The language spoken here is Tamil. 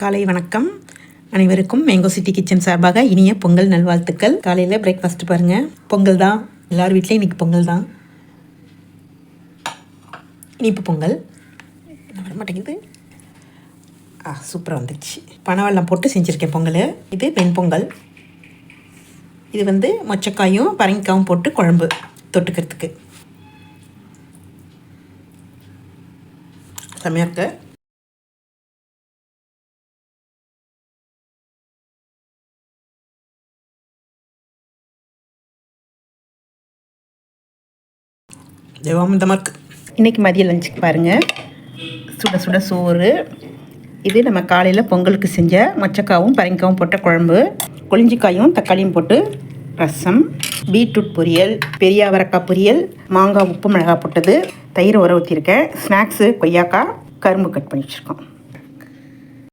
காலை வணக்கம். அனைவருக்கும் மேங்கோ சிட்டி கிச்சன் சார்பாக இனிய பொங்கல் நல்வாழ்த்துக்கள். காலையில் பிரேக்ஃபாஸ்ட் பாருங்கள், பொங்கல் தான். எல்லார் வீட்லேயும் இன்றைக்கி பொங்கல் தான். இனிப்பு பொங்கல் வர மாட்டேங்குது. சூப்பராக வந்துடுச்சு. பனவெல்லாம் போட்டு செஞ்சுருக்கேன் பொங்கல். இது வெண்பொங்கல். இது மொச்சக்காயும் பரங்கிக்காயும் போட்டு குழம்பு தொட்டுக்கிறதுக்கு செம்மையாக இருக்கு. தேவாமிர்தமாக இருக்குது. இன்றைக்கி மதிய லஞ்சுக்கு பாருங்கள், சுட சுட சோறு. இது நம்ம காலையில் பொங்கலுக்கு செஞ்ச மொச்சக்காவும் பரங்கிக்காயும் போட்ட குழம்பு, கொளிஞ்சிக்காயும் தக்காளியும் போட்டு ரசம், பீட்ரூட் பொரியல், பெரிய அவரைக்காய் பொரியல், மாங்காய் உப்பு மிளகாய் போட்டது, தயிர் ஊற ஊற்றிருக்கேன், ஸ்நாக்ஸு கொய்யாக்காய், கரும்பு கட் பண்ணி வச்சுருக்கோம்.